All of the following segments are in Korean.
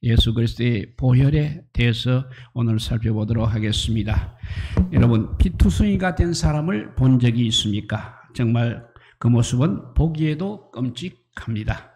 예수 그리스도의 보혈에 대해서 오늘 살펴보도록 하겠습니다. 여러분, 피투성이가 된 사람을 본 적이 있습니까? 정말 그 모습은 보기에도 끔찍합니다.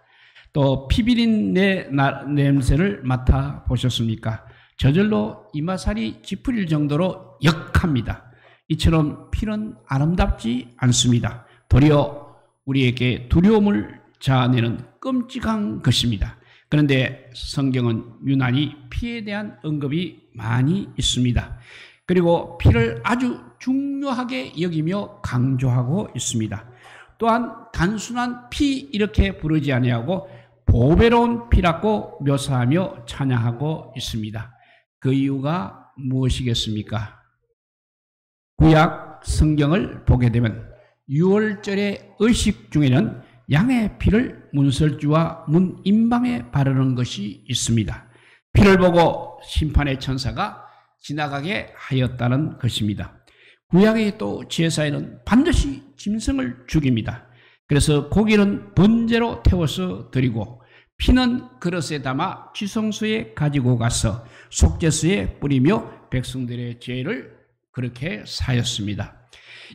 또 피비린 냄새를 맡아보셨습니까? 저절로 이마살이 찌푸릴 정도로 역합니다. 이처럼 피는 아름답지 않습니다. 도리어 우리에게 두려움을 자아내는 끔찍한 것입니다. 그런데 성경은 유난히 피에 대한 언급이 많이 있습니다. 그리고 피를 아주 중요하게 여기며 강조하고 있습니다. 또한 단순한 피 이렇게 부르지 아니하고 보배로운 피라고 묘사하며 찬양하고 있습니다. 그 이유가 무엇이겠습니까? 구약 성경을 보게 되면 유월절의 의식 중에는 양의 피를 문설주와 문 임방에 바르는 것이 있습니다. 피를 보고 심판의 천사가 지나가게 하였다는 것입니다. 구약의 또 제사에는 반드시 짐승을 죽입니다. 그래서 고기는 번제로 태워서 드리고 피는 그릇에 담아 지성소에 가지고 가서 속죄소에 뿌리며 백성들의 죄를 그렇게 사였습니다.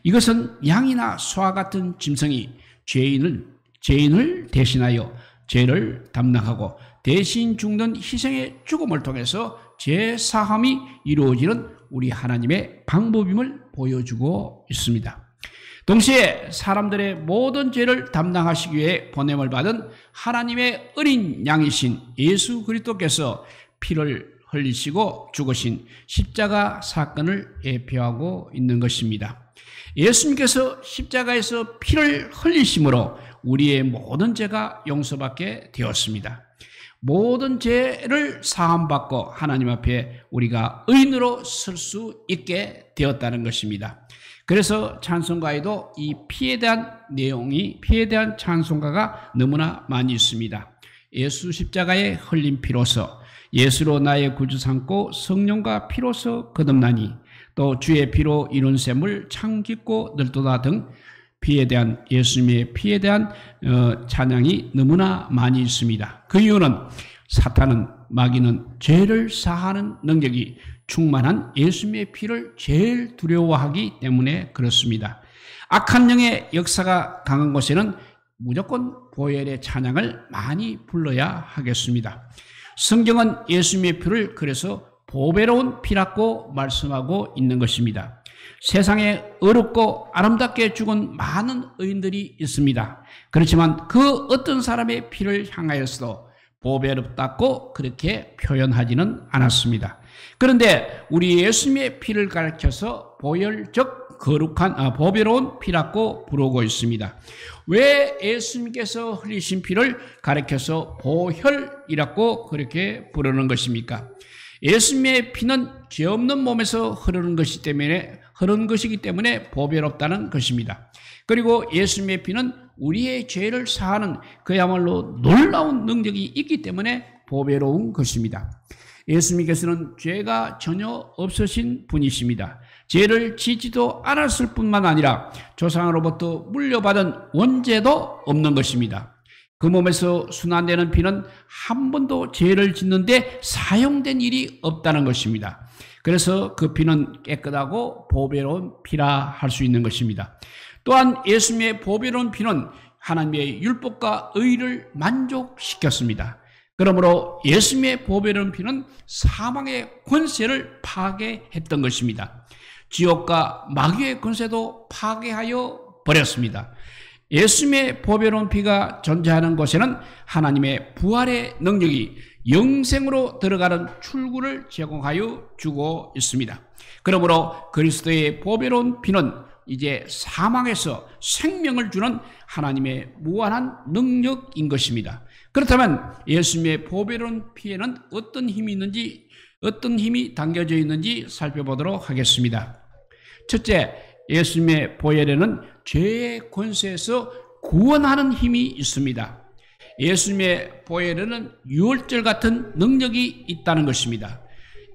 이것은 양이나 소와 같은 짐승이 죄인을 대신하여 죄를 담당하고 대신 죽는 희생의 죽음을 통해서 죄사함이 이루어지는 우리 하나님의 방법임을 보여주고 있습니다. 동시에 사람들의 모든 죄를 담당하시기 위해 보냄을 받은 하나님의 어린 양이신 예수 그리스도께서 피를 흘리시고 죽으신 십자가 사건을 예표하고 있는 것입니다. 예수님께서 십자가에서 피를 흘리심으로 우리의 모든 죄가 용서받게 되었습니다. 모든 죄를 사함받고 하나님 앞에 우리가 의인으로 설 수 있게 되었다는 것입니다. 그래서 찬송가에도 이 피에 대한 내용이, 피에 대한 찬송가가 너무나 많이 있습니다. 예수 십자가의 흘린 피로서 예수로 나의 구주 삼고 성령과 피로서 거듭나니 또 주의 피로 이룬 셈을 참 깊고 넓도다 등 피에 대한, 예수님의 피에 대한 찬양이 너무나 많이 있습니다. 그 이유는 사탄은, 마귀는 죄를 사하는 능력이 충만한 예수님의 피를 제일 두려워하기 때문에 그렇습니다. 악한 영의 역사가 강한 곳에는 무조건 보혈의 찬양을 많이 불러야 하겠습니다. 성경은 예수님의 피를 그래서 보배로운 피라고 말씀하고 있는 것입니다. 세상에 어렵고 아름답게 죽은 많은 의인들이 있습니다. 그렇지만 그 어떤 사람의 피를 향하여서도 보배롭다고 그렇게 표현하지는 않았습니다. 그런데 우리 예수님의 피를 가리켜서 보혈적 거룩한 보배로운 피라고 부르고 있습니다. 왜 예수님께서 흘리신 피를 가리켜서 보혈이라고 그렇게 부르는 것입니까? 예수님의 피는 죄 없는 몸에서 흐르는 것이기 때문에 보배롭다는 것입니다. 그리고 예수님의 피는 우리의 죄를 사하는 그야말로 놀라운 능력이 있기 때문에 보배로운 것입니다. 예수님께서는 죄가 전혀 없으신 분이십니다. 죄를 짓지도 않았을 뿐만 아니라 조상으로부터 물려받은 원죄도 없는 것입니다. 그 몸에서 순환되는 피는 한 번도 죄를 짓는데 사용된 일이 없다는 것입니다. 그래서 그 피는 깨끗하고 보배로운 피라 할 수 있는 것입니다. 또한 예수님의 보배로운 피는 하나님의 율법과 의를 만족시켰습니다. 그러므로 예수님의 보배로운 피는 사망의 권세를 파괴했던 것입니다. 지옥과 마귀의 권세도 파괴하여 버렸습니다. 예수님의 보배로운 피가 존재하는 곳에는 하나님의 부활의 능력이 영생으로 들어가는 출구를 제공하여 주고 있습니다. 그러므로 그리스도의 보배로운 피는 이제 사망에서 생명을 주는 하나님의 무한한 능력인 것입니다. 그렇다면 예수님의 보배로운 피에는 어떤 힘이 있는지, 어떤 힘이 담겨져 있는지 살펴보도록 하겠습니다. 첫째, 예수님의 보혈에는 죄의 권세에서 구원하는 힘이 있습니다. 예수님의 보혈에는 유월절 같은 능력이 있다는 것입니다.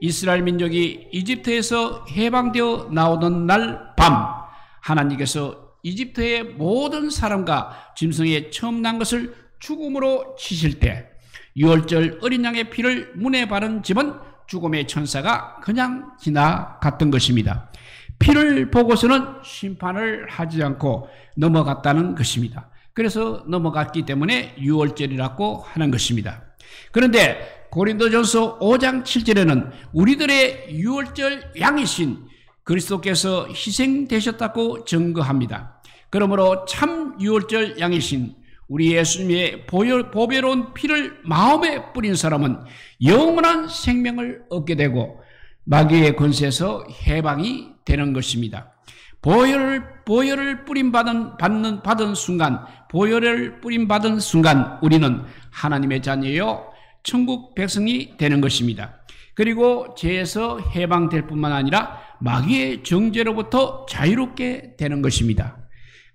이스라엘 민족이 이집트에서 해방되어 나오던 날 밤, 하나님께서 이집트의 모든 사람과 짐승의 처음 난 것을 죽음으로 치실 때 유월절 어린 양의 피를 문에 바른 집은 죽음의 천사가 그냥 지나갔던 것입니다. 피를 보고서는 심판을 하지 않고 넘어갔다는 것입니다. 그래서 넘어갔기 때문에 유월절이라고 하는 것입니다. 그런데 고린도전서 5장 7절에는 우리들의 유월절 양이신 그리스도께서 희생되셨다고 증거합니다. 그러므로 참 유월절 양이신 우리 예수님의 보배로운 피를 마음에 뿌린 사람은 영원한 생명을 얻게 되고 마귀의 권세에서 해방이 되는 것입니다. 보혈을 받은 순간 우리는 하나님의 자녀요 천국 백성이 되는 것입니다. 그리고 죄에서 해방될 뿐만 아니라 마귀의 정죄로부터 자유롭게 되는 것입니다.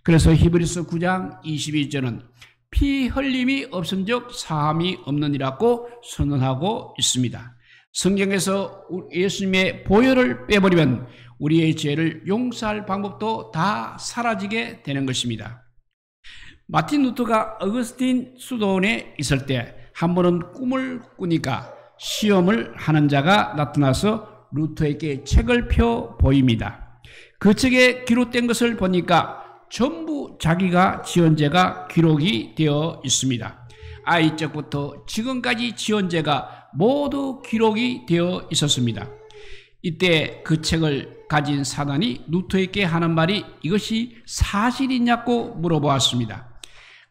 그래서 히브리서 9장 22절은 피 흘림이 없은즉 사함이 없느니라고 선언하고 있습니다. 성경에서 예수님의 보혈을 빼버리면 우리의 죄를 용서할 방법도 다 사라지게 되는 것입니다. 마틴 루터가 어거스틴 수도원에 있을 때 한 번은 꿈을 꾸니까 시험을 하는 자가 나타나서 루터에게 책을 펴 보입니다. 그 책에 기록된 것을 보니까 전부 자기가 지은 죄가 기록이 되어 있습니다. 아이 때부터 지금까지 지은 죄가 모두 기록이 되어 있었습니다. 이때 그 책을 가진 사단이 루터에게 하는 말이 이것이 사실이냐고 물어보았습니다.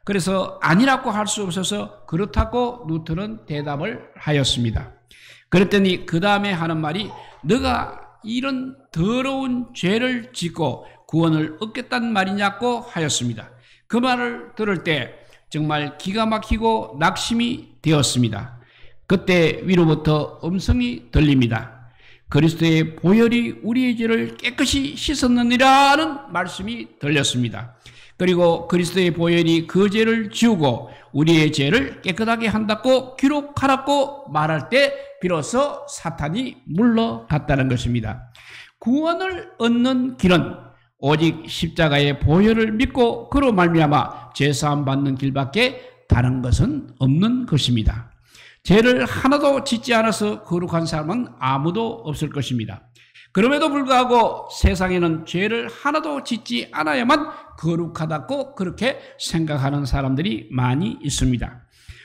그래서 아니라고 할 수 없어서 그렇다고 루터는 대답을 하였습니다. 그랬더니 그 다음에 하는 말이 너가 이런 더러운 죄를 짓고 구원을 얻겠다는 말이냐고 하였습니다. 그 말을 들을 때 정말 기가 막히고 낙심이 되었습니다. 그때 위로부터 음성이 들립니다. 그리스도의 보혈이 우리의 죄를 깨끗이 씻었느니라는 말씀이 들렸습니다. 그리고 그리스도의 보혈이 그 죄를 지우고 우리의 죄를 깨끗하게 한다고 기록하라고 말할 때 비로소 사탄이 물러갔다는 것입니다. 구원을 얻는 길은 오직 십자가의 보혈을 믿고 그로 말미암아 죄사함 받는 길밖에 다른 것은 없는 것입니다. 죄를 하나도 짓지 않아서 거룩한 사람은 아무도 없을 것입니다. 그럼에도 불구하고 세상에는 죄를 하나도 짓지 않아야만 거룩하다고 그렇게 생각하는 사람들이 많이 있습니다.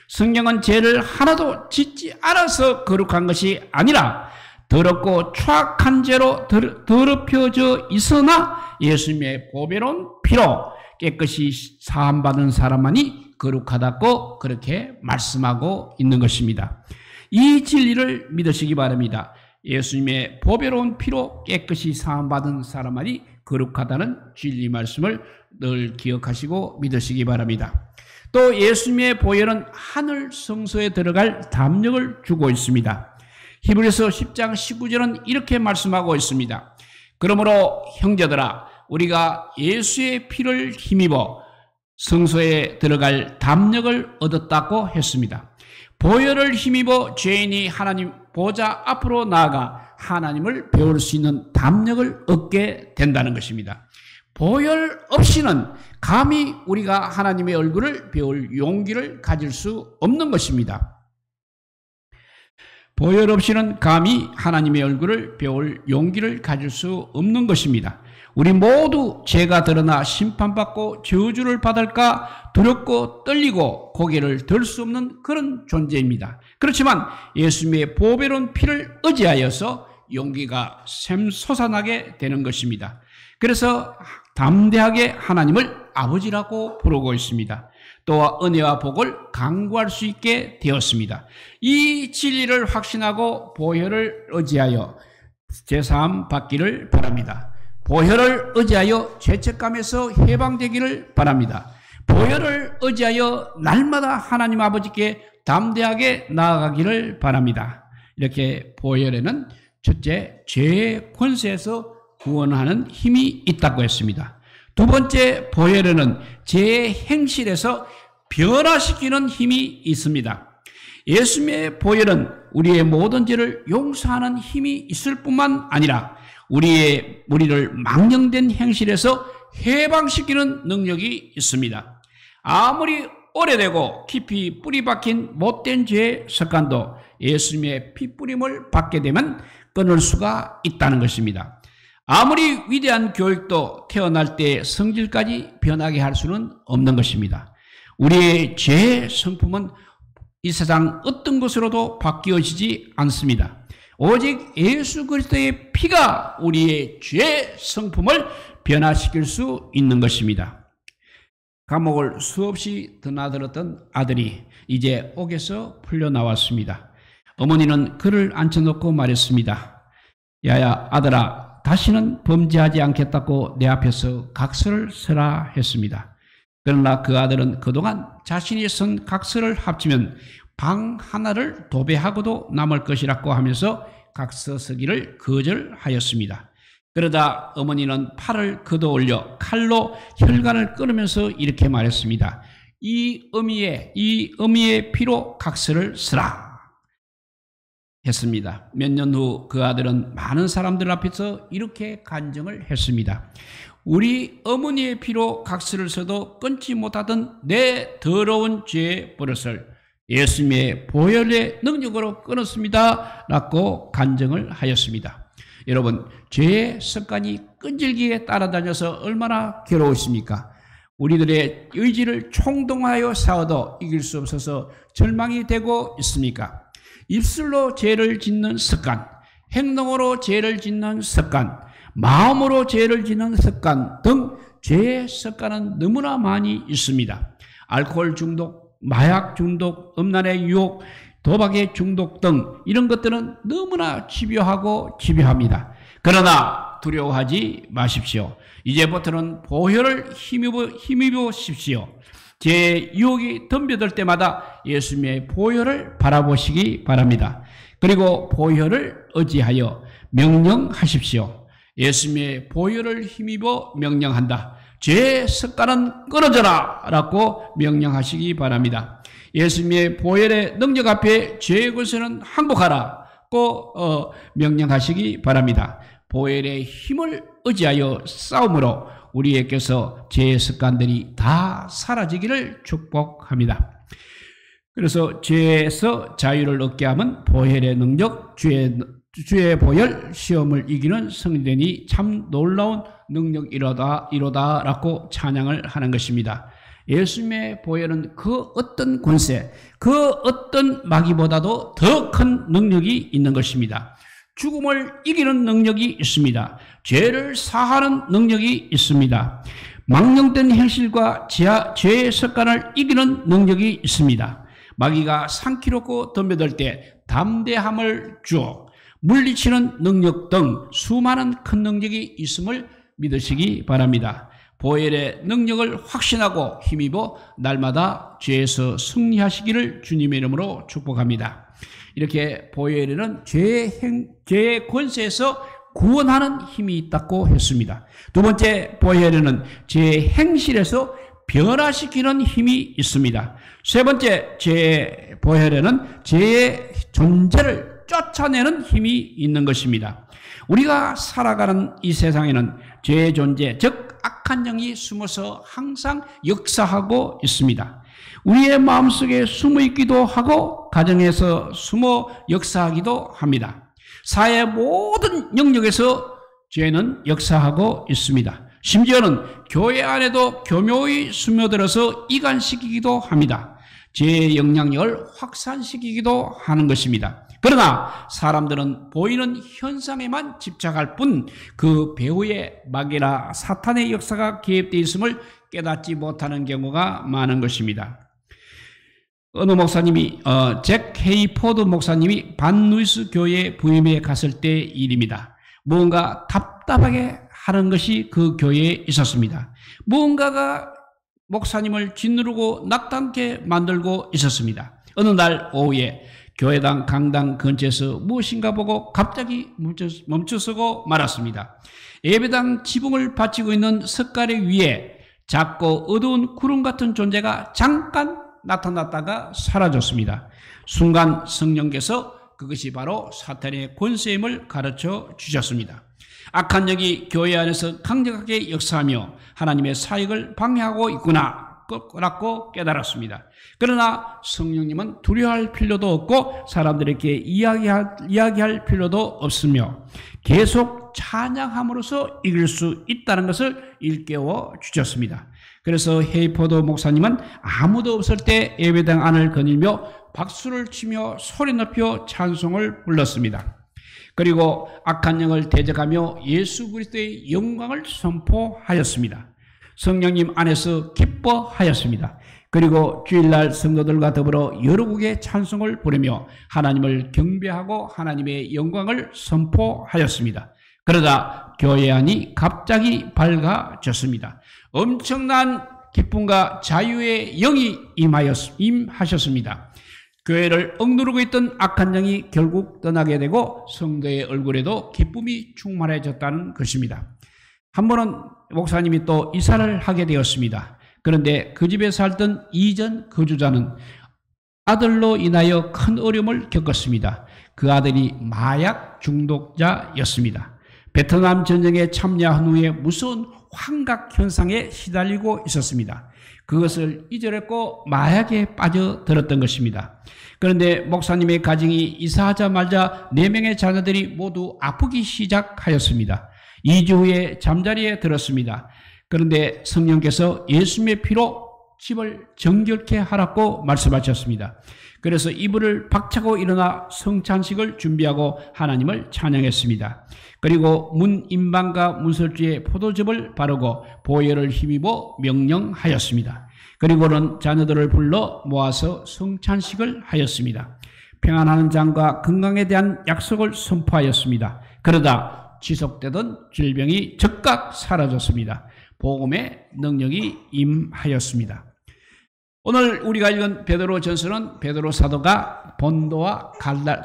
성경은 죄를 하나도 짓지 않아서 거룩한 것이 아니라 더럽고 추악한 죄로 더럽혀져 있으나 예수님의 보배로운 피로 깨끗이 사함받은 사람만이 거룩하다고 그렇게 말씀하고 있는 것입니다. 이 진리를 믿으시기 바랍니다. 예수님의 보배로운 피로 깨끗이 사함받은 사람만이 거룩하다는 진리 말씀을 늘 기억하시고 믿으시기 바랍니다. 또 예수님의 보혈은 하늘 성소에 들어갈 담력을 주고 있습니다. 히브리서 10장 19절은 이렇게 말씀하고 있습니다. 그러므로 형제들아 우리가 예수의 피를 힘입어 성소에 들어갈 담력을 얻었다고 했습니다. 보혈을 힘입어 죄인이 하나님 보좌 앞으로 나아가 하나님을 배울 수 있는 담력을 얻게 된다는 것입니다. 보혈 없이는 감히 우리가 하나님의 얼굴을 배울 용기를 가질 수 없는 것입니다. 보혈 없이는 감히 하나님의 얼굴을 배울 용기를 가질 수 없는 것입니다. 우리 모두 죄가 드러나 심판받고 저주를 받을까 두렵고 떨리고 고개를 들 수 없는 그런 존재입니다. 그렇지만 예수님의 보배로운 피를 의지하여서 용기가 샘솟아나게 되는 것입니다. 그래서 담대하게 하나님을 아버지라고 부르고 있습니다. 또 은혜와 복을 강구할 수 있게 되었습니다. 이 진리를 확신하고 보혈을 의지하여 제사함 받기를 바랍니다. 보혈을 의지하여 죄책감에서 해방되기를 바랍니다. 보혈을 의지하여 날마다 하나님 아버지께 담대하게 나아가기를 바랍니다. 이렇게 보혈에는 첫째, 죄의 권세에서 구원하는 힘이 있다고 했습니다. 두 번째, 보혈에는 죄의 행실에서 변화시키는 힘이 있습니다. 예수님의 보혈은 우리의 모든 죄를 용서하는 힘이 있을 뿐만 아니라 우리를 망령된 행실에서 해방시키는 능력이 있습니다. 아무리 오래되고 깊이 뿌리 박힌 못된 죄의 습관도 예수님의 피뿌림을 받게 되면 끊을 수가 있다는 것입니다. 아무리 위대한 교육도 태어날 때 성질까지 변하게 할 수는 없는 것입니다. 우리의 죄의 성품은 이 세상 어떤 것으로도 바뀌어지지 않습니다. 오직 예수 그리스도의 피가 우리의 죄의 성품을 변화시킬 수 있는 것입니다. 감옥을 수없이 드나들었던 아들이 이제 옥에서 풀려나왔습니다. 어머니는 그를 앉혀놓고 말했습니다. 야야 아들아, 다시는 범죄하지 않겠다고 내 앞에서 각서를 쓰라 했습니다. 그러나 그 아들은 그동안 자신이 쓴 각서를 합치면 방 하나를 도배하고도 남을 것이라고 하면서 각서 쓰기를 거절하였습니다. 그러다 어머니는 팔을 걷어올려 칼로 혈관을 끊으면서 이렇게 말했습니다. 이 어미의 피로 각서를 쓰라 했습니다. 몇 년 후 그 아들은 많은 사람들 앞에서 이렇게 간증을 했습니다. 우리 어머니의 피로 각서를 써도 끊지 못하던 내 더러운 죄의 버릇을 예수님의 보혈의 능력으로 끊었습니다 라고 간증을 하였습니다. 여러분, 죄의 습관이 끈질기게 따라다녀서 얼마나 괴로우십니까? 우리들의 의지를 총동하여 싸워도 이길 수 없어서 절망이 되고 있습니까? 입술로 죄를 짓는 습관, 행동으로 죄를 짓는 습관, 마음으로 죄를 짓는 습관 등 죄의 습관은 너무나 많이 있습니다. 알코올 중독, 마약 중독, 음란의 유혹, 도박의 중독 등 이런 것들은 너무나 집요합니다. 그러나 두려워하지 마십시오. 이제부터는 보혈을 힘입으십시오. 제 유혹이 덤벼들 때마다 예수님의 보혈을 바라보시기 바랍니다. 그리고 보혈을 의지하여 명령하십시오. 예수님의 보혈을 힘입어 명령한다. 죄의 습관은 끊어져라 라고 명령하시기 바랍니다. 예수님의 보혈의 능력 앞에 죄의 권세는 항복하라고 명령하시기 바랍니다. 보혈의 힘을 의지하여 싸움으로 우리에게서 죄의 습관들이 다 사라지기를 축복합니다. 그래서 죄에서 자유를 얻게 하면 보혈의 능력, 주의 보혈, 시험을 이기는 성전이 참 놀라운 능력이로다라고 찬양을 하는 것입니다. 예수님의 보혈은 그 어떤 권세, 그 어떤 마귀보다도 더 큰 능력이 있는 것입니다. 죽음을 이기는 능력이 있습니다. 죄를 사하는 능력이 있습니다. 망령된 현실과 죄의 습관을 이기는 능력이 있습니다. 마귀가 상키롭고 덤벼들 때 담대함을 주어 물리치는 능력 등 수많은 큰 능력이 있음을 믿으시기 바랍니다. 보혈의 능력을 확신하고 힘입어 날마다 죄에서 승리하시기를 주님의 이름으로 축복합니다. 이렇게 보혈에는 죄의 권세에서 구원하는 힘이 있다고 했습니다. 두 번째, 보혈에는 죄의 행실에서 변화시키는 힘이 있습니다. 세 번째, 보혈에는 죄의 존재를 쫓아내는 힘이 있는 것입니다. 우리가 살아가는 이 세상에는 죄의 존재, 즉 악한 영이 숨어서 항상 역사하고 있습니다. 우리의 마음속에 숨어 있기도 하고 가정에서 숨어 역사하기도 합니다. 사회의 모든 영역에서 죄는 역사하고 있습니다. 심지어는 교회 안에도 교묘히 스며들어서 이간시키기도 합니다. 죄의 영향력을 확산시키기도 하는 것입니다. 그러나 사람들은 보이는 현상에만 집착할 뿐 그 배후에 마귀나 사탄의 역사가 개입되어 있음을 깨닫지 못하는 경우가 많은 것입니다. 어느 목사님이 잭 헤이포드 목사님이 반루이스 교회에 부임해 갔을 때의 일입니다. 무언가 답답하게 하는 것이 그 교회에 있었습니다. 무언가가 목사님을 짓누르고 낙담케 만들고 있었습니다. 어느 날 오후에 교회당 강당 근처에서 무엇인가 보고 갑자기 멈춰서고 말았습니다. 예배당 지붕을 받치고 있는 석가래 위에 작고 어두운 구름 같은 존재가 잠깐 나타났다가 사라졌습니다. 순간 성령께서 그것이 바로 사탄의 권세임을 가르쳐 주셨습니다. 악한 영이 교회 안에서 강력하게 역사하며 하나님의 사역을 방해하고 있구나. 바꿨고 깨달았습니다. 그러나 성령님은 두려워할 필요도 없고 사람들에게 이야기할 필요도 없으며 계속 찬양함으로써 이길 수 있다는 것을 일깨워 주셨습니다. 그래서 헤이포드 목사님은 아무도 없을 때 예배당 안을 거닐며 박수를 치며 소리 높여 찬송을 불렀습니다. 그리고 악한 영을 대적하며 예수 그리스도의 영광을 선포하였습니다. 성령님 안에서 기뻐하였습니다. 그리고 주일날 성도들과 더불어 여러 곡의 찬송을 부르며 하나님을 경배하고 하나님의 영광을 선포하였습니다. 그러다 교회 안이 갑자기 밝아졌습니다. 엄청난 기쁨과 자유의 영이 임하셨습니다. 교회를 억누르고 있던 악한 영이 결국 떠나게 되고 성도의 얼굴에도 기쁨이 충만해졌다는 것입니다. 한 번은 목사님이 또 이사를 하게 되었습니다. 그런데 그 집에 살던 이전 거주자는 아들로 인하여 큰 어려움을 겪었습니다. 그 아들이 마약 중독자였습니다. 베트남 전쟁에 참여한 후에 무서운 환각 현상에 시달리고 있었습니다. 그것을 잊어냈고 마약에 빠져들었던 것입니다. 그런데 목사님의 가정이 이사하자마자 4명의 자녀들이 모두 아프기 시작하였습니다. 2주 후에 잠자리에 들었습니다. 그런데 성령께서 예수님의 피로 집을 정결케 하라고 말씀하셨습니다. 그래서 이불을 박차고 일어나 성찬식을 준비하고 하나님을 찬양했습니다. 그리고 문인방과 문설주에 포도즙을 바르고 보혈을 힘입어 명령하였습니다. 그리고는 자녀들을 불러 모아서 성찬식을 하였습니다. 평안하는 장과 건강에 대한 약속을 선포하였습니다. 그러다 지속되던 질병이 즉각 사라졌습니다. 복음의 능력이 임하였습니다. 오늘 우리가 읽은 베드로 전서는 베드로 사도가 본도와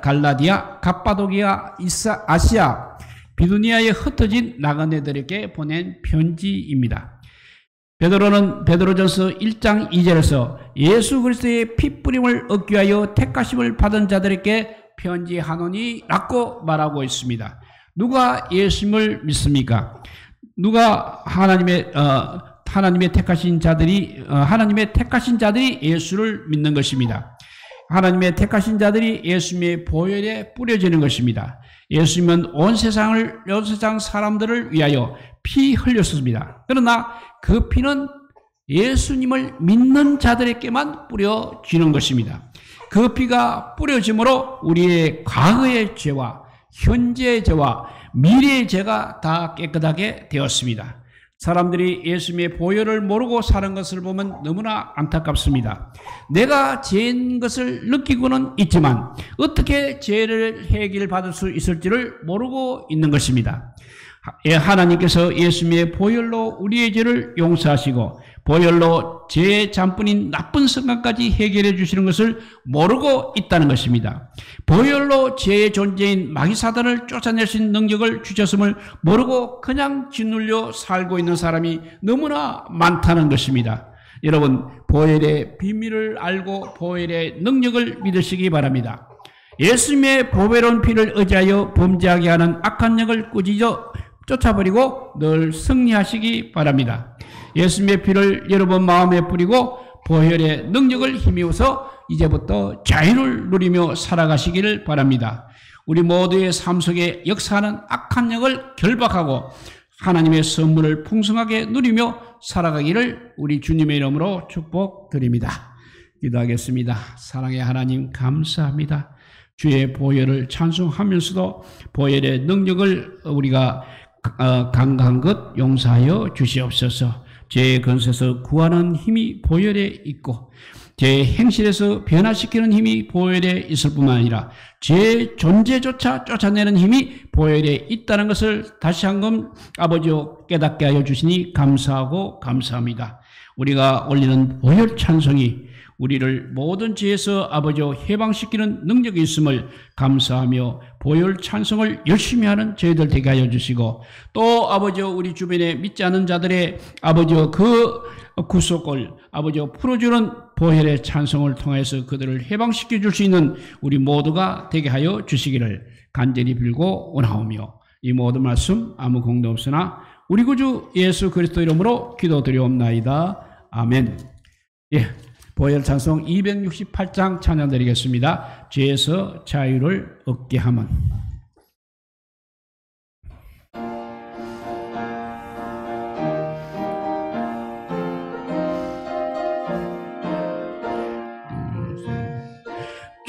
갈라디아, 갑바도기아, 아시아, 비두니아에 흩어진 나그네들에게 보낸 편지입니다. 베드로는 베드로전서 1장 2절에서 예수 그리스도의 피뿌림을 얻기 위하여 택하심을 받은 자들에게 편지하노니 라고 말하고 있습니다. 누가 예수님을 믿습니까? 누가 하나님의 택하신 자들이 예수를 믿는 것입니다. 하나님의 택하신 자들이 예수님의 보혈에 뿌려지는 것입니다. 예수님은 온 세상 사람들을 위하여 피 흘렸습니다. 그러나 그 피는 예수님을 믿는 자들에게만 뿌려지는 것입니다. 그 피가 뿌려짐으로 우리의 과거의 죄와 현재의 죄와 미래의 죄가 다 깨끗하게 되었습니다. 사람들이 예수님의 보혈을 모르고 사는 것을 보면 너무나 안타깝습니다. 내가 죄인 것을 느끼고는 있지만 어떻게 죄를 해결받을 수 있을지를 모르고 있는 것입니다. 하나님께서 예수님의 보혈로 우리의 죄를 용서하시고 보혈로 죄의 잠뿐인 나쁜 습관까지 해결해 주시는 것을 모르고 있다는 것입니다. 보혈로 죄의 존재인 마귀사단을 쫓아낼 수 있는 능력을 주셨음을 모르고 그냥 짓눌려 살고 있는 사람이 너무나 많다는 것입니다. 여러분, 보혈의 비밀을 알고 보혈의 능력을 믿으시기 바랍니다. 예수님의 보배로운 피를 의지하여 범죄하게 하는 악한 영을 꾸짖어 쫓아버리고 늘 승리하시기 바랍니다. 예수님의 피를 여러분 마음에 뿌리고 보혈의 능력을 힘입어서 이제부터 자유를 누리며 살아가시기를 바랍니다. 우리 모두의 삶 속에 역사하는 악한 영을 결박하고 하나님의 선물을 풍성하게 누리며 살아가기를 우리 주님의 이름으로 축복드립니다. 기도하겠습니다. 사랑의 하나님 감사합니다. 주의 보혈을 찬송하면서도 보혈의 능력을 우리가 강한 것 용서하여 주시옵소서. 죄의 근세에서 구하는 힘이 보혈에 있고 죄의 행실에서 변화시키는 힘이 보혈에 있을 뿐만 아니라 죄의 존재조차 쫓아내는 힘이 보혈에 있다는 것을 다시 한번 아버지여 깨닫게 하여 주시니 감사하고 감사합니다. 우리가 올리는 보혈 찬송이 우리를 모든 죄에서 아버지여 해방시키는 능력이 있음을 감사하며 보혈 찬송을 열심히 하는 저희들 되게 하여 주시고 또 아버지여 우리 주변에 믿지 않는 자들의 아버지여 그 구속을 아버지여 풀어주는 보혈의 찬송을 통해서 그들을 해방시켜 줄 수 있는 우리 모두가 되게 하여 주시기를 간절히 빌고 원하오며 이 모든 말씀 아무 공도 없으나 우리 구주 예수 그리스도 이름으로 기도드리옵나이다. 아멘. 예, 보혈 찬송 268장 찬양 드리겠습니다. 죄에서 자유를 얻게 함은.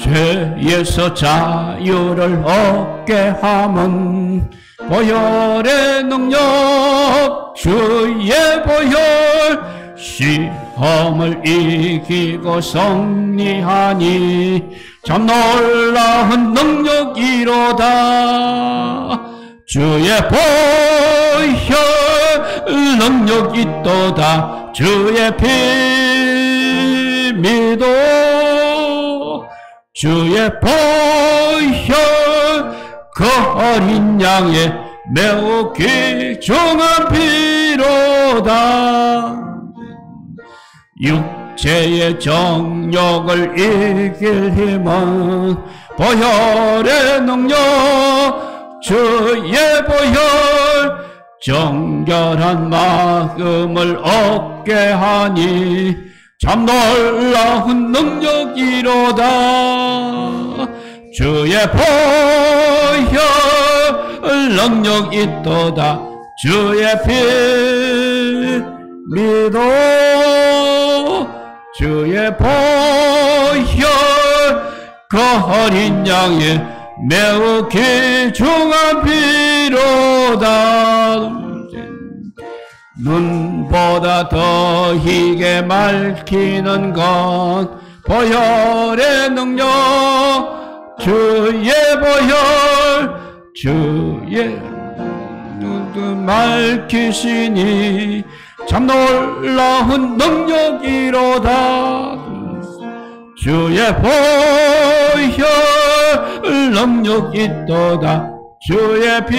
죄에서 자유를 얻게 함은 보혈의 능력, 주의 보혈, 시험을 이기고 승리하니 참 놀라운 능력이로다. 주의 보혈 능력 있도다. 주의 피 믿어 주의 보혈 그 어린 양의 매우 귀중한 피로다. 육체의 정욕을 이길 힘은 보혈의 능력, 주의 보혈 정결한 마음을 얻게 하니 참 놀라운 능력이로다. 주의 보혈 능력 있도다. 주의 피 믿어 주의 보혈 그 어린 양의 매우 귀중한 피로다. 눈보다 더 희게 밝히는 것 보혈의 능력, 주의 보혈 주의 눈 밝히시니 참 놀라운 능력이로다. 주의 보혈 능력 있도다. 주의 피